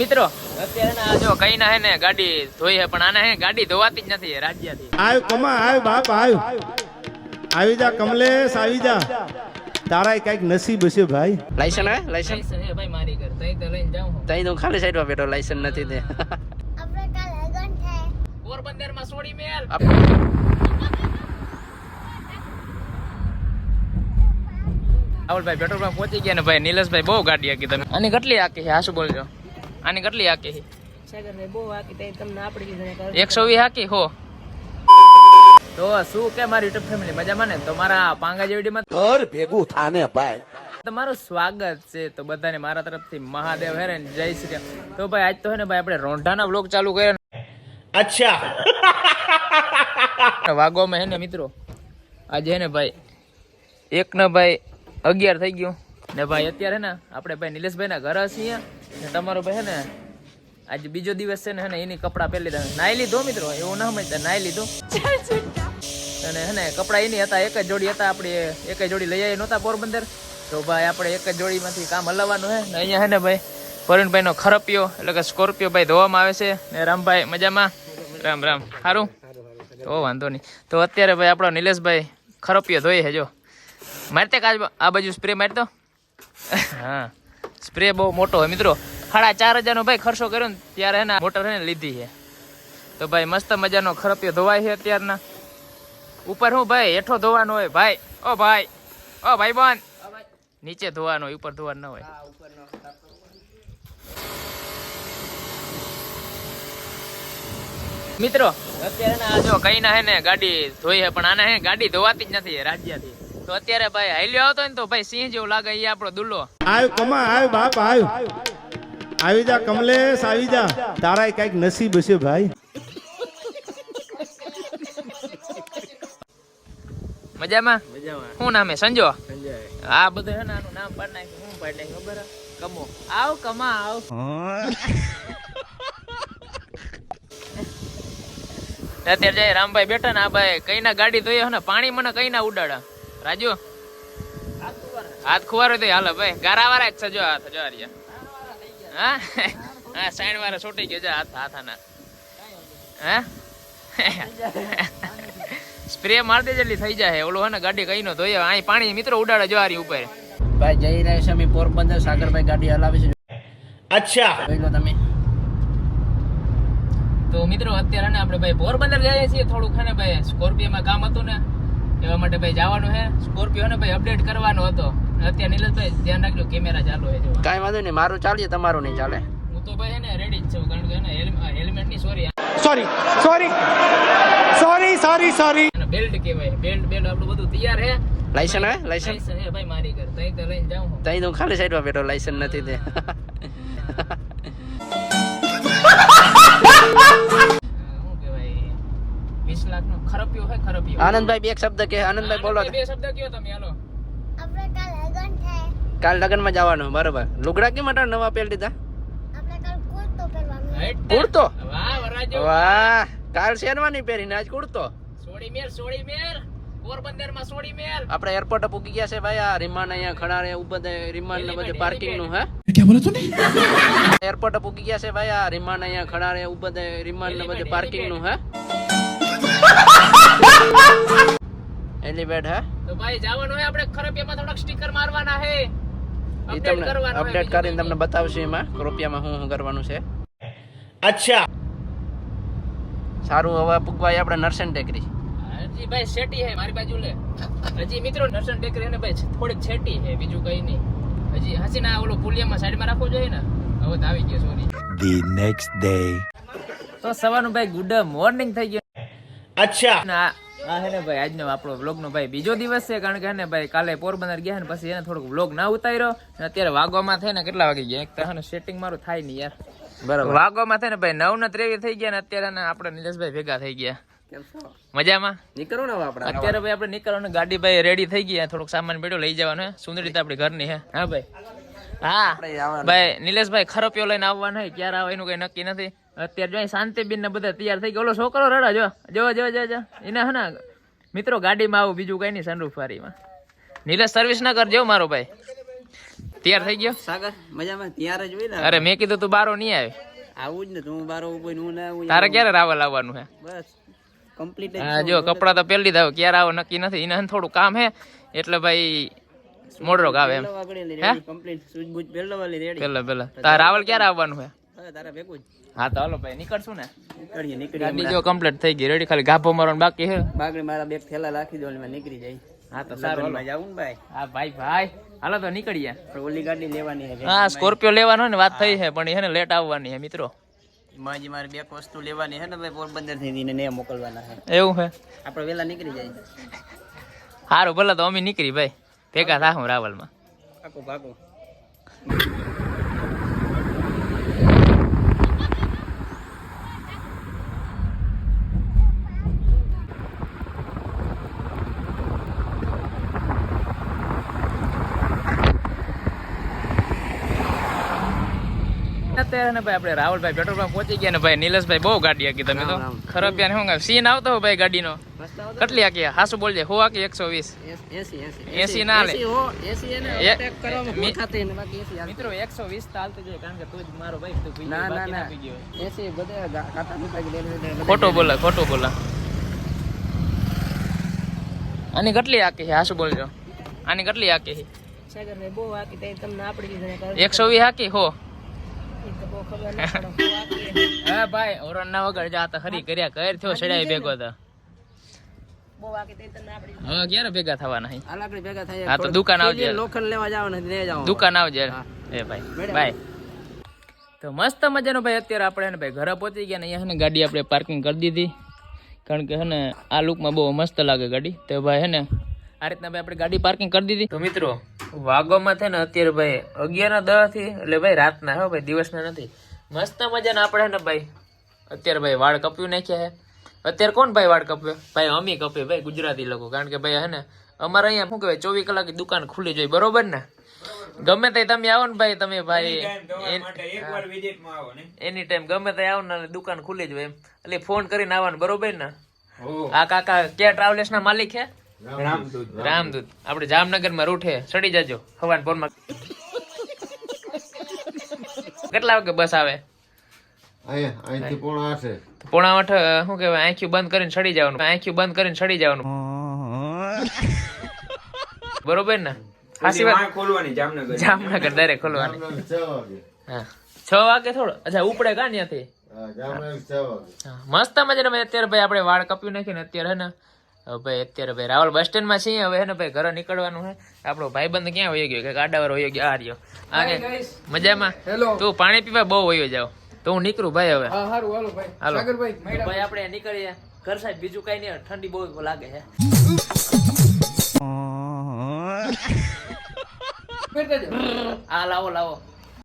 મિત્રો અત્યારે આ જો કઈ ના હે ને ગાડી ધોઈ હે પણ આના હે ગાડી ધોવાતી જ નથી રાજ્યથી. આવ કમા આવ બાપ આવ આવી જા કમલેશ આવી જા તારા કઈક નસીબ હશે ભાઈ. લાયસન હે લાયસન હે ભાઈ મારી ઘર તઈ તો લઈને જાઉં તઈ તો ખાલી સાઈડ માં બેઠો લાયસન નથી તે આપણે કાલ લગન છે પોરબંદર માં સોડી મેલ. આવલભાઈ પેટ્રોલ પંપ પહોંચી ગયા ને ભાઈ નિલેશભાઈ બહુ ગાડી હાકી તમે. આની કેટલી હાકી છે? આ શું બોલજો? આની કેટલી હાકી છે? સાગરભાઈ બહુ હાકી તઈ તમને આપડી દીધું 120 હાકી હો. તો શું કે મારી યુટ્યુબ ફેમિલી મજામાં ને? તો મારા પાંગા જેવીડીમાં ઘર ભેગું થાને ભાઈ તમારું સ્વાગત છે. તો બધાને મારા તરફથી મહાદેવ હેરે જય શ્રી રામ. તો ભાઈ આજ તો હે ને ભાઈ આપણે રોંઢાના વ્લોગ ચાલુ કર્યા. અચ્છા વાગવામાં હે ને મિત્રો આજે હે ને ભાઈ એક ને ભાઈ 11 થઈ ગયું ને ભાઈ અત્યારે ને આપણે ભાઈ નિલેશભાઈ ના ઘર છીએ ને તમારો ભાઈ હે ને આજે બીજો દિવસ છે ને હે ને એની કપડા પહેરી લીધા. નાઈ લીધો મિત્રો, એવું ના સમજતા, નાઈ લીધો. અને હે ને કપડા એની હતા, એક જ જોડી હતા. આપણે એક જ જોડી લઈ આવી નહોતા પોરબંદર, તો ભાઈ આપણે એક જ જોડીમાંથી કામ હલાવવાનું હે ને. અહીંયા હે ને ભાઈ પરવીનભાઈ નો ખરપિયો એટલે કે સ્કોર્પિયો ભાઈ ધોવામાં આવે છે ને. રામભાઈ મજામાં? રામ રામ. સારું તો વાંધો નહીં. તો અત્યારે ભાઈ આપણો નિલેશભાઈ ખરપિયો ધોઈ છે. જો મારતે કાજ આ બાજુ સ્પ્રે મારતો. હા સ્પ્રે બહુ મોટો હોય મિત્રો. 4,500 નો ભાઈ ખર્ચો કર્યો ને ત્યારે એના મોટર હે ને લીધી છે. તો ભાઈ મસ્ત મજાનો ખરપિયો ધોવાય છે અત્યારના. ઉપર હું ભાઈ હેઠો ધોવાનો હોય ભાઈ. ઓ ભાઈ બંધ નીચે ધોવાનો હોય, ઉપર ધોવાનો ના હોય. મિત્રો અત્યારે આ જો કઈ ના હે ને ગાડી ધોઈ હે પણ આના હે ગાડી ધોવાતી જ નથી રાજ્યથી. તો અત્યારે ભાઈ હાલ્યો આવતો ને તો ભાઈ સિંહ જેવું લાગે. એ આપણો દુલ્લો. આવ કમા આવ બાપ આવ આવી જા કમલેશ આવી જા તારા કઈક નસીબ હશે ભાઈ. મજામાં? શું નામ હે? સંજો. હા બધું હે ને આનું નામ પાડ નાખ્યું. શું પાડ નાખ્યું ખબર? કમો. આવ કમા આવ. અત્યારે જાય રામભાઈ બેઠા ને આ ભાઈ કઈ ના ગાડી ધોઈ ને પાણી મને કઈ ના ઉડાડા. રાજુ હાથ ખુવારો તો હાલો ભાઈ. ગારા વાળા જ છે. જો હાથ જો હા હા સાઈડ વાળા છોટી ગયો. હાથ હાથાના હા સ્પ્રે માર દે જલ્દી થઈ જાય. ઓલો હે ને ગાડી કઈ નો ધોઈ અહીં પાણી મિત્રો ઉડાડે જો આરી ઉપર. ભાઈ જઈ રહ્યા છે અમે પોરબંદર. સાગરભાઈ ગાડી હલાવે છે. અચ્છા જોઈ લો તમે. તો મિત્રો અત્યારે ને આપણે ભાઈ પોરબંદર જઈએ છીએ. થોડુંક હે ને ભાઈ સ્કોર્પિયોમાં કામ હતું ને એવા માટે ભાઈ જવાનું છે. સ્કોર્પિયો ને ભાઈ અપડેટ કરવાનો હતો. અત્યારે નિલેશભાઈ ધ્યાન રાખજો કેમેરા ચાલુ છે. કાંઈ વાંધો નહીં, મારું ચાલીએ તમારું નહીં ચાલે. હું તો ભાઈ ને રેડી જ છું કારણ કે હેલ્મેટ ની સોરી બેલ્ટ કહેવાય. બેલ્ટ આપણું બધું તૈયાર છે. લાયસન હે લાયસન લાયસન હે ભાઈ મારી ઘર તઈ તો લઈને જાઉં હું. તઈ તો ખાલી સાઈડ માં બેઠો લાયસન નથી તે શું કહેવાય 20 લાખ નો ખરપિયો હે. ખરપિયો. આનંદભાઈ બે એક શબ્દ કે. આનંદભાઈ બોલો. બે શબ્દ કયો તમે. હાલો આપણે કાલ લગન છે કાલ લગન માં જવાનું બરોબર. લુગડા કેમ માટે નવા પહેરી દીધા? આપણે કાલ કુર્તો પહેરવાનું હેટ. કુર્તો? વાહ વરાજો વાહ કાલ શેરવાની પહેરીને આજ કુર્તો. સોડી મેર પોરબંદર માં સોડી મેર. આપણે એરપોર્ટ પૂકી ગયા છે ભાઈ. આ રીમાન અહીંયા ખડા રે બધે રીમાન ને બધે પાર્કિંગ નું હે. ક્યાં બોલા તું? એરપોર્ટ પૂકી ગયા છે ભાઈ. આ રીમાન અહીંયા ખડા રે બધે રીમાન ને બધે પાર્કિંગ નું હે. એલિવેટ હે. તો ભાઈ જવાનું હે આપણે ખરપિયામાં. થોડાક સ્ટીકર મારવાના હે. ઈ અપડેટ તમને કરવાનું અપડેટ કરીને તમને બતાવશું એમાં રૂપિયામાં શું કરવાનું છે. અચ્છા સારું હવે પૂગવાય આપણે નરસન ટેકરી. હજી ભાઈ છેટી હે મારી બાજુ લે. હજી મિત્રો નરસન ટેકરી ને ભાઈ થોડીક છેટી હે, બીજું કઈ નહીં. હજી હસીના ઓલો પુલિયામાં સાઈડમાં રાખવો જોઈએ ને. હવે તો આવી ગયો સોરી. The next day. તો સવારનું ભાઈ ગુડ મોર્નિંગ થઈ ગયું. અચ્છા આ હે ને ભાઈ આજનો આપણો વ્લોગ નો ભાઈ બીજો દિવસ છે કારણ કે હે ને ભાઈ કાલે પોરબંદર ગયા ને પછી એને થોડુંક વ્લોગ ના ઉતાર્યો. અત્યારે વાગવામાં થાય ને કેટલા વાગી ગયા? એક તો હે સેટિંગ મારું થાય નહીં યાર. બરાબર. વાગવામાં થાય ને ભાઈ 9:23 થઈ ગયા ને અત્યારે ને આપણે નિલેશભાઈ ભેગા થઈ ગયા. કેમ છો? મજામાં? નીકળો ને હવે આપણે. અત્યારે ભાઈ આપણે નીકળવાનું. ગાડી ભાઈ રેડી થઈ ગઈ. થોડુંક સામાન બેઠો લઈ જવાનું હે. સુંદરી તો આપણી ઘરની હે. હા ભાઈ હા ભાઈ નિલેશભાઈ ખરપિયો લઈને આવવાના હે. ક્યારે આવે એનું કઈ નક્કી નથી. અત્યારે જો શાંતિબેન ને બધા તૈયાર થઈ ગયા. ઓલો છોકરો રડા જો એને હે ને મિત્રો ગાડીમાં આવું બીજું કઈ નહીં. સનરૂફ વાળીમાં નિલેશ સર્વિસ ના કરજો મારો ભાઈ. તૈયાર થઈ ગયો? સાગર મજામાં ત્યારે જ હોય ને. અરે મેં કીધું તું બારો નહીં આવે. આવું જ ને તું બારો કોઈ હું ના આવું. તારે ક્યારે રાવલ આવવાનું હે? બસ કમ્પ્લીટ હા જો કપડા તો પહેરી લીધા, ક્યારે આવો નક્કી નથી. એને થોડું કામ હે એટલે ભાઈ મોડરો આવે એમ. કમ્પ્લીટ સૂઝ બૂઝ પહેરવાલી રેડી. પેલા તારે રાવલ ક્યારે આવવાનું હે? તારા ભેગું જ. હા તો હાલો ભાઈ નીકળશું ને. નીકળીએ ગાડી જો કમ્પ્લીટ થઈ ગઈ રેડી, ખાલી ગાભો મારવાનો બાકી હે. બાગડી મારા બેગ થેલા રાખી દો એટલે નીકળી જાય. હા તો સારું હાલો. જાવું ને ભાઈ. હા ભાઈ હાલો તો નીકળીએ. ઓલી ગાડી લેવાની છે. હા સ્કોર્પિયો લેવાનો ને વાત થઈ છે પણ એને લેટ આવવાની છે મિત્રો. માજી મારે બે વસ્તુ લેવાની છે ને ભાઈ, પોરબંદર થી ને મોકલવાના છે. એવું છે? આપણે વેલા નીકળી જાય. સારું ભલે તો અમે નીકળી ભાઈ, ભેગા થાશું રાવલમાં. પાકું પાકું. અત્યારે ને ભાઈ આપણે રાવલભાઈ પેટ્રોલ પંપ પહોંચી ગયા ને ભાઈ નિલેશભાઈ બહુ ગાડી હાકી તમે તો. રામ, રામ. ખરાબ શું સીન આવતો હોય ભાઈ ગાડીનો? કેટલી હાકી? હાસુ બોલજે. 100 હાકી 120? 80 ના લે. મિત્રો 120 ચાલતું જોઈએ કારણ કે તું જ મારો ભાઈ તું પી ગયો, બાકી ના પી ગયો. ખોટો બોલા. આની કેટલી હાકી છે? હાસુ બોલજો. આની કેટલી હાકી છે? સાગર ભાઈ બહુ વાકી તે તમને આપડી લીધે 120 હાકી હો. તો બહુ ખબર ન પડે વાકી હા ભાઈ ઓરન ના વગર જાતા ખરી કર્યા કર થયો સડાઈ ભેગો તો. બહુ વાકી તે તમને આપડી હવે ક્યારે ભેગા થવાના છે? આ લાકડી ભેગા થાય. હા તો દુકાન આવજે. લોખંડ લેવા જાવ ને લે જાવ. દુકાન આવજે. એ ભાઈ બાય. તો મસ્ત મજાનો ભાઈ અત્યારે આપણે ને ભાઈ ઘરે પહોંચી ગયા ને અહીંયા ને ગાડી આપણે પાર્કિંગ કરી દીધી કારણ કે હે ને આ લુકમાં બહુ મસ્ત લાગે ગાડી. તો ભાઈ હે ને આ રીતના ભાઈ આપણે ગાડી પાર્કિંગ કરી દીધી. તો મિત્રો વાગોમાં છે ને અત્યારે ભાઈ 11:10 થી એટલે ભાઈ રાતના હો ભાઈ, દિવસના નથી. મસ્ત મજાના આપણે ને ભાઈ અત્યારે ભાઈ વાળ કપ્યું નાખ્યા છે. અત્યારે કોણ ભાઈ વાળ કપ્યો? ભાઈ અમી કપે ભાઈ ગુજરાતી લોકો, કારણ કે ભાઈ હે ને અમારે અહીંયા શું કહેવાય 24 કલાક દુકાન ખુલ્લી જોઈ બરોબર ને. ગમે તે તમે આવો ને ભાઈ, તમે ભાઈ એની ટાઈમ ગમે તે આવો ને દુકાન ખુલ્લી જ હોય એમ. એટલે ફોન કરીને આવવાનું બરોબર ને. આ કાકા ક્યાં ટ્રાવેલ્સ ના માલિક છે? રામદૂત. આપણે જામનગર માં રૂઠે ચડી જાજો હવાન પોરમાં. કેટલા વાગે બસ આવે? અહીંથી પોણા 8. 7:30 શું કહેવાય આંખ્યું બંધ કરીને ચડી જવાનું. બરોબર ને? હાસી વાત. જામનગર ડાયરેક્ટ ખોલવાની. હા 6 વાગે થોડો. અચ્છા ઉપડે કા ત્યાંથી? મસ્ત મજાને ભાઈ અત્યારે ભાઈ આપણે વાળ કપ્યું નાખીને અત્યારે હે ને ભાઈ અત્યારે ભાઈ રાવલ બસ સ્ટેન્ડ માં છીએ. હવે હે ને ભાઈ ઘરે નીકળવાનું છે. આપણો ભાઈબંધ ક્યાં વયો ગયો? કે આડાવાર વયો ગયો. આ રહ્યો. આગે મજામાં? તું પાણી પીવા બહુ વયો જાવ તો હું નીકળું ભાઈ હવે. હાલો ભાઈ આપણે નીકળીએ ઘર સાહેબ. બીજું કઈ નહીં, ઠંડી બહુ લાગે છે. આ લાવો